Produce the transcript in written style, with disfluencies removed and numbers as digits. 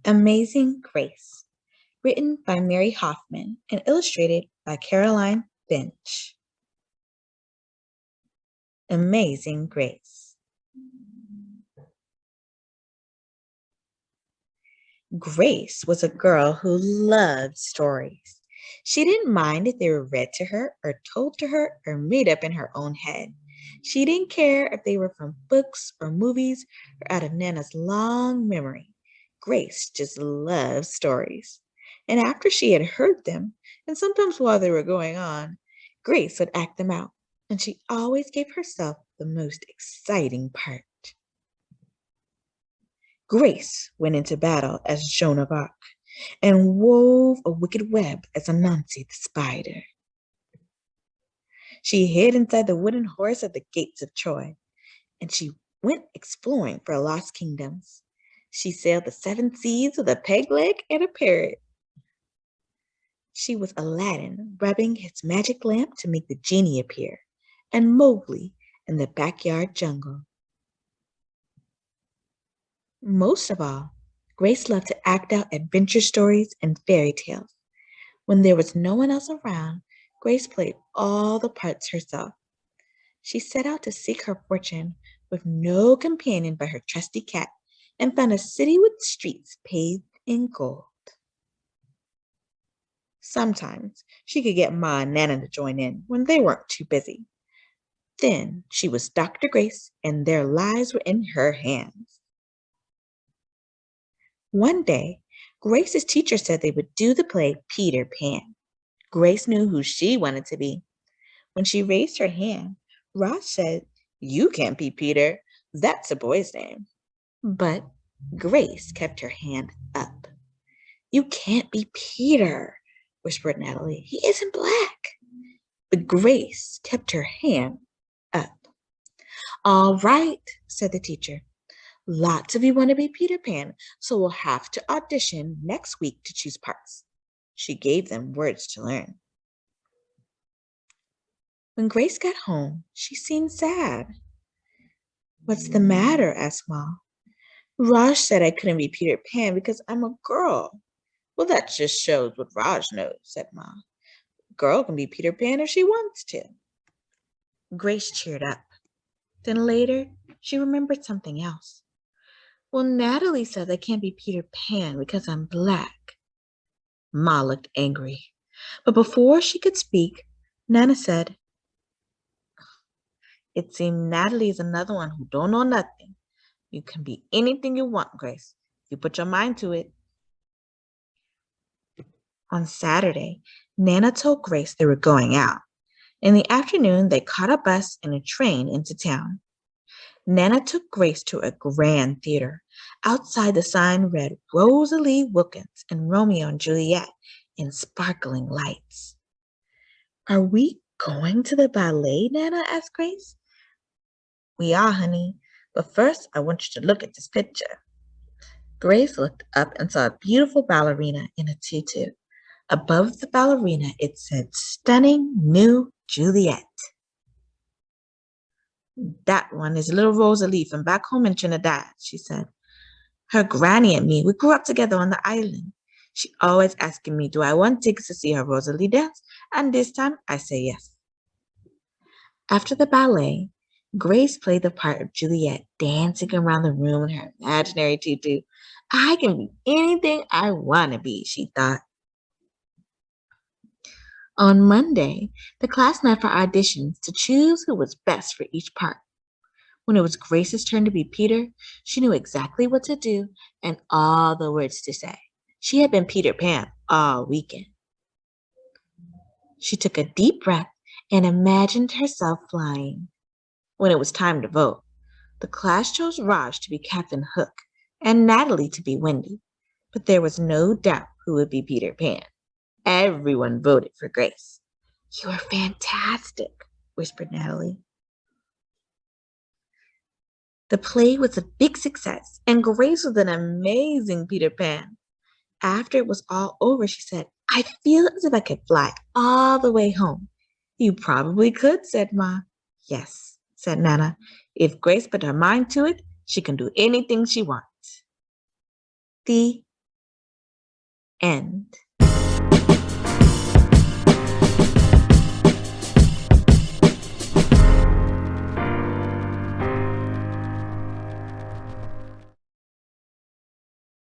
Amazing Grace, written by Mary Hoffman and illustrated by Caroline Binch. Amazing Grace. Grace was a girl who loved stories. She didn't mind if they were read to her or told to her or made up in her own head. She didn't care if they were from books or movies or out of Nana's long memory. Grace just loved stories. And after she had heard them, and sometimes while they were going on, Grace would act them out, and she always gave herself the most exciting part. Grace went into battle as Joan of Arc and wove a wicked web as Anansi the spider. She hid inside the wooden horse at the gates of Troy, and she went exploring for lost kingdoms. She sailed the 7 seas with a peg leg and a parrot. She was Aladdin rubbing his magic lamp to make the genie appear, and Mowgli in the backyard jungle. Most of all, Grace loved to act out adventure stories and fairy tales. When there was no one else around, Grace played all the parts herself. She set out to seek her fortune with no companion but her trusty cat and found a city with streets paved in gold. Sometimes she could get Ma and Nana to join in when they weren't too busy. Then she was Dr. Grace and their lives were in her hands. One day, Grace's teacher said they would do the play Peter Pan. Grace knew who she wanted to be. When she raised her hand, Ross said, "You can't be Peter. That's a boy's name." But Grace kept her hand up. "You can't be Peter," whispered Natalie. "He isn't black." But Grace kept her hand up. "All right," said the teacher. "Lots of you want to be Peter Pan, so we'll have to audition next week to choose parts." She gave them words to learn. When Grace got home, she seemed sad. "What's the matter?" asked Ma. "Raj said I couldn't be Peter Pan because I'm a girl." "Well, that just shows what Raj knows," said Ma. "A girl can be Peter Pan if she wants to." Grace cheered up. Then later, she remembered something else. "Well, Natalie says I can't be Peter Pan because I'm black." Ma looked angry. But before she could speak, Nana said, "It seems Natalie is another one who don't know nothing. You can be anything you want, Grace. You put your mind to it." On Saturday, Nana told Grace they were going out. In the afternoon, they caught a bus and a train into town. Nana took Grace to a grand theater. Outside, the sign read Rosalie Wilkins and Romeo and Juliet in sparkling lights. "Are we going to the ballet?" Nana asked Grace. "We are, honey. But first, I want you to look at this picture." Grace looked up and saw a beautiful ballerina in a tutu. Above the ballerina, it said, "Stunning New Juliet." "That one is little Rosalie from back home in Trinidad," she said. "Her granny and me, we grew up together on the island. She always asking me, do I want tickets to see her Rosalie dance? And this time, I say yes." After the ballet, Grace played the part of Juliet, dancing around the room in her imaginary tutu. "I can be anything I want to be," she thought. On Monday, the class met for auditions to choose who was best for each part. When it was Grace's turn to be Peter, she knew exactly what to do and all the words to say. She had been Peter Pan all weekend. She took a deep breath and imagined herself flying. When it was time to vote, the class chose Raj to be Captain Hook and Natalie to be Wendy, but there was no doubt who would be Peter Pan. Everyone voted for Grace. "You are fantastic," whispered Natalie. The play was a big success, and Grace was an amazing Peter Pan. After it was all over, she said, "I feel as if I could fly all the way home." "You probably could," said Ma. "Yes," said Nana. "If Grace put her mind to it, she can do anything she wants." The End.